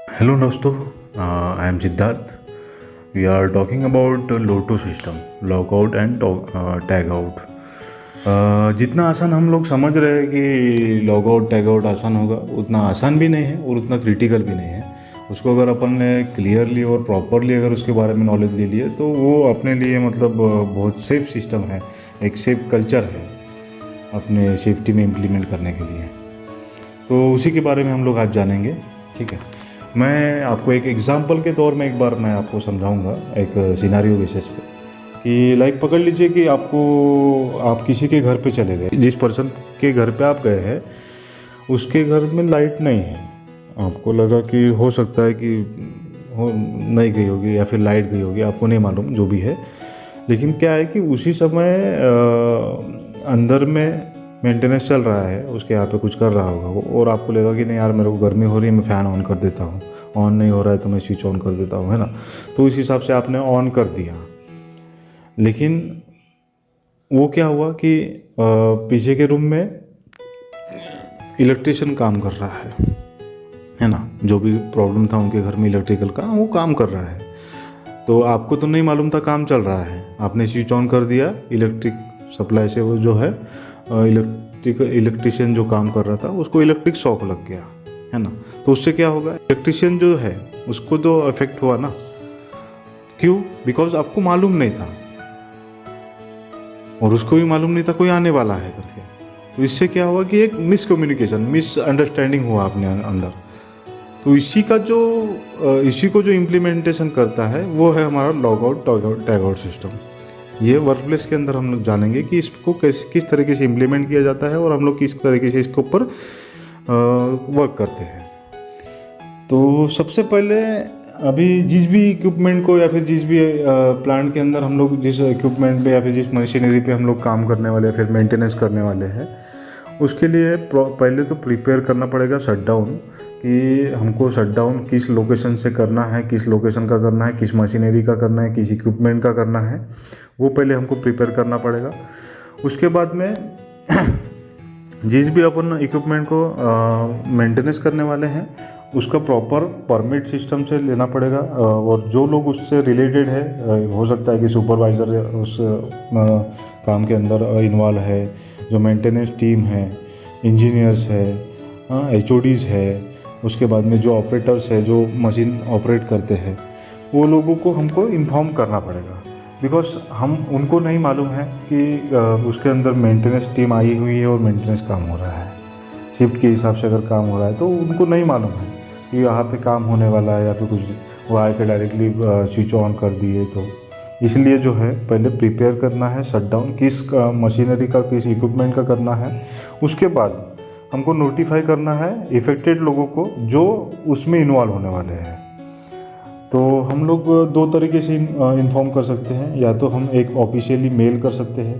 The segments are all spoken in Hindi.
Hello दोस्तों, I am Siddharth. We are talking about LOTO system, lockout and tag out. जितना आसान हम लोग समझ रहे हैं कि लॉग आउट टैग आउट आसान होगा, उतना आसान भी नहीं है और उतना क्रिटिकल भी नहीं है. उसको अगर अपन ने क्लियरली और प्रॉपरली अगर उसके बारे में नॉलेज ले लिए तो वो अपने लिए मतलब बहुत सेफ सिस्टम है, एक सेफ कल्चर है अपने सेफ्टी में इम्प्लीमेंट करने के लिए. तो उसी के बारे में हम लोग आज जानेंगे. ठीक है, मैं आपको एक एग्जांपल के तौर में एक बार मैं आपको समझाऊंगा एक सिनारियो बेसिस पे कि लाइक पकड़ लीजिए कि आप किसी के घर पे चले गए. जिस पर्सन के घर पे आप गए हैं उसके घर में लाइट नहीं है. आपको लगा कि हो सकता है कि हो नहीं गई होगी या फिर लाइट गई होगी, आपको नहीं मालूम जो भी है. लेकिन क्या है कि उसी समय अंदर में मेंटेनेंस चल रहा है, उसके यहाँ पे कुछ कर रहा होगा वो, और आपको लगेगा कि नहीं यार मेरे को गर्मी हो रही है, मैं फ़ैन ऑन कर देता हूँ. ऑन नहीं हो रहा है तो मैं स्विच ऑन कर देता हूँ, है ना. तो इस हिसाब से आपने ऑन कर दिया. लेकिन वो क्या हुआ कि पीछे के रूम में इलेक्ट्रिशियन काम कर रहा है ना. जो भी प्रॉब्लम था उनके घर में इलेक्ट्रिकल का, वो काम कर रहा है. तो आपको तो नहीं मालूम था काम चल रहा है, आपने स्विच ऑन कर दिया. इलेक्ट्रिक सप्लाई से वो जो है इलेक्ट्रिशियन जो काम कर रहा था उसको इलेक्ट्रिक शॉक लग गया, है ना. तो उससे क्या होगा, इलेक्ट्रिशियन जो है उसको तो अफेक्ट हुआ ना. क्यों? बिकॉज आपको मालूम नहीं था और उसको भी मालूम नहीं था कोई आने वाला है करके. तो इससे क्या हुआ कि एक मिसकम्युनिकेशन, मिसअंडरस्टैंडिंग हुआ अपने अंदर. तो इसी को जो इम्प्लीमेंटेशन करता है वो है हमारा log out tag out system. ये वर्क प्लेस के अंदर हम लोग जानेंगे कि इसको किस तरीके से इम्प्लीमेंट किया जाता है और हम लोग किस तरीके से इसके ऊपर वर्क करते हैं. तो सबसे पहले अभी जिस भी इक्विपमेंट को या फिर जिस भी प्लांट के अंदर हम लोग जिस इक्विपमेंट पे या फिर जिस मशीनरी पे हम लोग काम करने वाले हैं, फिर मेंटेनेंस करने वाले हैं, उसके लिए पहले तो प्रिपेयर करना पड़ेगा शट डाउन. कि हमको शट डाउन किस लोकेशन से करना है, किस लोकेशन का करना है, किस मशीनरी का करना है, किस इक्विपमेंट का करना है, वो पहले हमको प्रिपेयर करना पड़ेगा. उसके बाद में जिस भी अपन इक्विपमेंट को मेंटेनेंस करने वाले हैं उसका प्रॉपर परमिट सिस्टम से लेना पड़ेगा. और जो लोग उससे रिलेटेड है, हो सकता है कि सुपरवाइज़र उस काम के अंदर इन्वॉल्व है, जो मेंटेनेंस टीम है, इंजीनियर्स है, HODs है, उसके बाद में जो ऑपरेटर्स है जो मशीन ऑपरेट करते हैं, वो लोगों को हमको इन्फॉर्म करना पड़ेगा. बिकॉज हम उनको नहीं मालूम है कि उसके अंदर मेंटेनेंस टीम आई हुई है और मेंटेनेंस काम हो रहा है. शिफ्ट के हिसाब से अगर काम हो रहा है तो उनको नहीं मालूम है कि यहाँ पे काम होने वाला है या फिर कुछ. वो आके डायरेक्टली स्विच ऑन कर दिए. तो इसलिए जो है पहले प्रिपेयर करना है शट डाउन, किस मशीनरी का किस इक्विपमेंट का करना है. उसके बाद हमको नोटिफाई करना है इफ़ेक्टेड लोगों को जो उसमें इन्वॉल्व होने वाले हैं. तो हम लोग दो तरीके से इन्फॉर्म कर सकते हैं. या तो हम एक ऑफिशियली मेल कर सकते हैं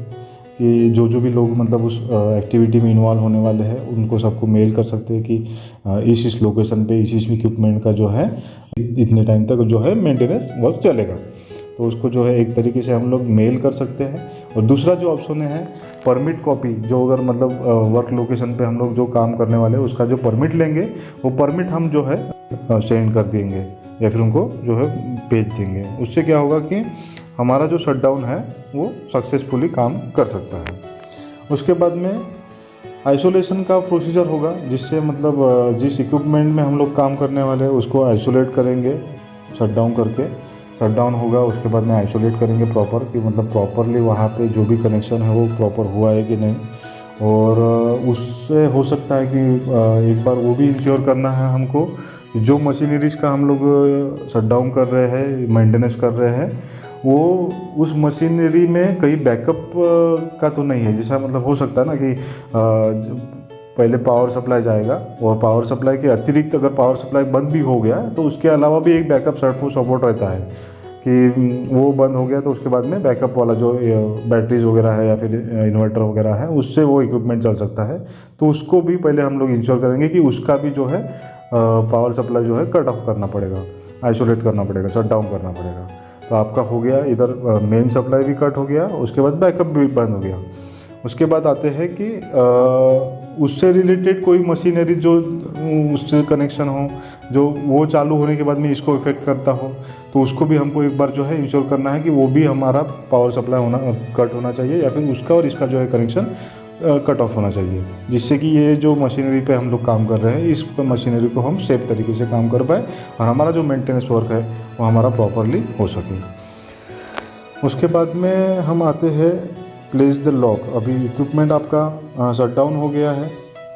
कि जो भी लोग मतलब उस एक्टिविटी में इन्वॉल्व होने वाले हैं उनको सबको मेल कर सकते हैं कि इस लोकेशन पे इस इक्विपमेंट का जो है इतने टाइम तक जो है मेंटेनेंस वर्क चलेगा. तो उसको जो है एक तरीके से हम लोग मेल कर सकते हैं. और दूसरा जो ऑप्शन है परमिट कॉपी, जो अगर मतलब वर्क लोकेशन पे हम लोग जो काम करने वाले हैं उसका जो परमिट लेंगे वो परमिट हम जो है सेंड कर देंगे या फिर उनको जो है भेज देंगे. उससे क्या होगा कि हमारा जो शटडाउन है वो सक्सेसफुली काम कर सकता है. उसके बाद में आइसोलेशन का प्रोसीजर होगा, जिससे मतलब जिस इक्विपमेंट में हम लोग काम करने वाले हैं उसको आइसोलेट करेंगे शटडाउन करके. शटडाउन होगा उसके बाद में आइसोलेट करेंगे प्रॉपर, कि मतलब प्रॉपरली वहाँ पे जो भी कनेक्शन है वो प्रॉपर हुआ है कि नहीं. और उससे हो सकता है कि एक बार वो भी इंश्योर करना है हमको जो मशीनरीज का हम लोग शटडाउन कर रहे हैं, मेंटेनेंस कर रहे हैं, वो उस मशीनरी में कहीं बैकअप का तो नहीं है. जैसा मतलब हो सकता है ना कि पहले पावर सप्लाई जाएगा और पावर सप्लाई के अतिरिक्त अगर पावर सप्लाई बंद भी हो गया तो उसके अलावा भी एक बैकअप सपोर्ट रहता है कि वो बंद हो गया तो उसके बाद में बैकअप वाला जो बैटरीज वगैरह है या फिर इन्वर्टर वगैरह है उससे वो इक्विपमेंट चल सकता है. तो उसको भी पहले हम लोग इंश्योर करेंगे कि उसका भी जो है पावर सप्लाई जो है कट ऑफ करना पड़ेगा, आइसोलेट करना पड़ेगा, शट डाउन करना पड़ेगा. तो आपका हो गया इधर मेन सप्लाई भी कट हो गया, उसके बाद बैकअप भी बंद हो गया. उसके बाद आते हैं कि उससे रिलेटेड कोई मशीनरी जो उससे कनेक्शन हो, जो वो चालू होने के बाद में इसको इफ़ेक्ट करता हो, तो उसको भी हमको एक बार जो है इंश्योर करना है कि वो भी हमारा पावर सप्लाई होना कट होना चाहिए, या फिर उसका और इसका जो है कनेक्शन कट ऑफ होना चाहिए, जिससे कि ये जो मशीनरी पे हम लोग काम कर रहे हैं इस मशीनरी को हम सेफ तरीके से काम कर पाए और हमारा जो मेंटेनेंस वर्क है वो हमारा प्रॉपरली हो सके। उसके बाद में हम आते हैं प्लेस द लॉक। अभी इक्विपमेंट आपका शट डाउन हो गया है,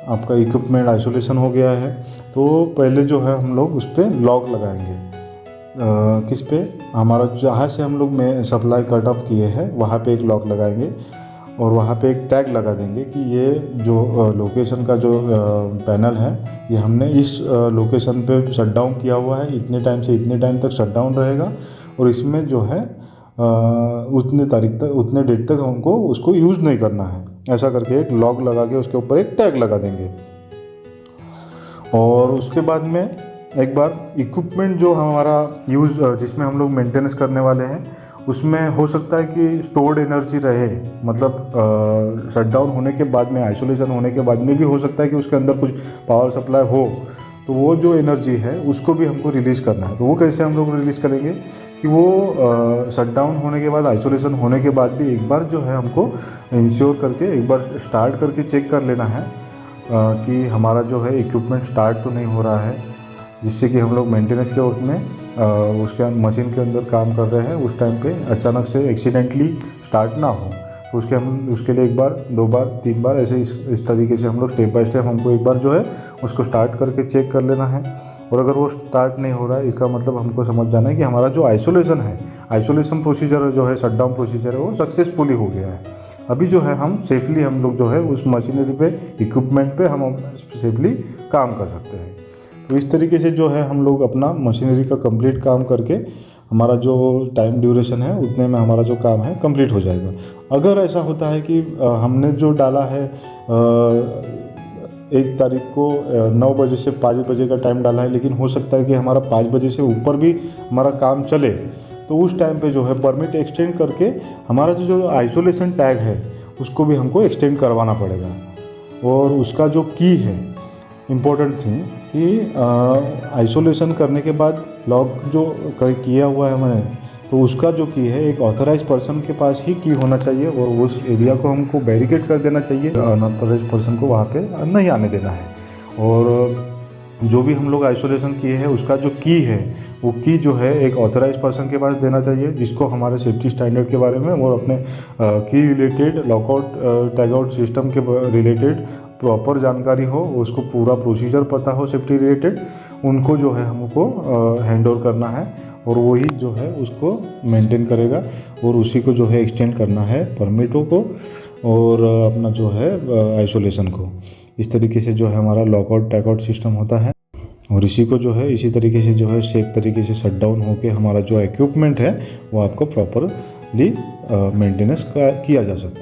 आपका इक्विपमेंट आइसोलेशन हो गया है, तो पहले जो है हम लोग उस पर लॉक लगाएंगे। किस पे? हमारा जहाँ से हम लोग में सप्लाई कट ऑफ किए हैं वहाँ पे एक लॉक लगाएंगे और वहाँ पे एक टैग लगा देंगे कि ये जो लोकेशन का जो पैनल है ये हमने इस लोकेशन पे शट डाउन किया हुआ है, इतने टाइम से इतने टाइम तक शट डाउन रहेगा और इसमें जो है उतने तारीख तक उतने डेट तक हमको उसको यूज़ नहीं करना है। ऐसा करके एक लॉक लगा के उसके ऊपर एक टैग लगा देंगे। और उसके बाद में एक बार इक्विपमेंट जो हमारा यूज़ जिसमें हम लोग मेंटेनेंस करने वाले हैं उसमें हो सकता है कि स्टोर्ड एनर्जी रहे, मतलब शट डाउन होने के बाद में, आइसोलेशन होने के बाद में भी हो सकता है कि उसके अंदर कुछ पावर सप्लाई हो, तो वो जो एनर्जी है उसको भी हमको रिलीज़ करना है। तो वो कैसे हम लोग रिलीज़ करेंगे कि वो शट डाउन होने के बाद, आइसोलेशन होने के बाद भी एक बार जो है हमको इंश्योर करके एक बार स्टार्ट करके चेक कर लेना है कि हमारा जो है इक्विपमेंट स्टार्ट तो नहीं हो रहा है, जिससे कि हम लोग मेंटेनेंस के वक्त में उसके मशीन के अंदर काम कर रहे हैं उस टाइम पे अचानक से एक्सीडेंटली स्टार्ट ना हो। तो उसके लिए एक बार, दो बार, तीन बार ऐसे इस तरीके से हम लोग स्टेप बाय स्टेप हमको एक बार जो है उसको स्टार्ट करके चेक कर लेना है। और अगर वो स्टार्ट नहीं हो रहा है इसका मतलब हमको समझ जाना है कि हमारा जो आइसोलेशन है, आइसोलेशन प्रोसीजर जो है, शट डाउन प्रोसीजर है, वो सक्सेसफुली हो गया है। अभी जो है हम सेफली हम लोग जो है उस मशीनरी पे, इक्विपमेंट पे हम सेफली काम कर सकते हैं। तो इस तरीके से जो है हम लोग अपना मशीनरी का कंप्लीट काम करके हमारा जो टाइम ड्यूरेशन है उतने में हमारा जो काम है कंप्लीट हो जाएगा। अगर ऐसा होता है कि हमने जो डाला है 1 तारीख को 9 बजे से 5 बजे का टाइम डाला है, लेकिन हो सकता है कि हमारा 5 बजे से ऊपर भी हमारा काम चले, तो उस टाइम पे जो है परमिट एक्सटेंड करके हमारा जो आइसोलेशन टैग है उसको भी हमको एक्सटेंड करवाना पड़ेगा। और उसका जो की है, इम्पोर्टेंट थिंग कि आइसोलेशन करने के बाद लॉक जो किया हुआ है मैंने, तो उसका जो की है एक ऑथराइज पर्सन के पास ही की होना चाहिए और उस एरिया को हमको बैरिकेड कर देना चाहिए, अनऑथराइज पर्सन को वहाँ पे नहीं आने देना है। और जो भी हम लोग आइसोलेशन किए हैं उसका जो की है वो की जो है एक ऑथराइज पर्सन के पास देना चाहिए, जिसको हमारे सेफ्टी स्टैंडर्ड के बारे में और अपने की रिलेटेड, लॉकआउट टैगआउट सिस्टम के रिलेटेड प्रॉपर जानकारी हो, उसको पूरा प्रोसीजर पता हो सेफ्टी रिलेटेड, उनको जो है हमको हैंड ओवर करना है और वही जो है उसको मेंटेन करेगा और उसी को जो है एक्सटेंड करना है परमिटों को और अपना जो है आइसोलेशन को। इस तरीके से जो है हमारा लॉकआउट टैगआउट सिस्टम होता है और इसी को जो है इसी तरीके से जो है सेफ तरीके से शट डाउन होकर हमारा जो इक्विपमेंट है वो आपको प्रॉपरली मेंटेनेंस किया जा सकता है।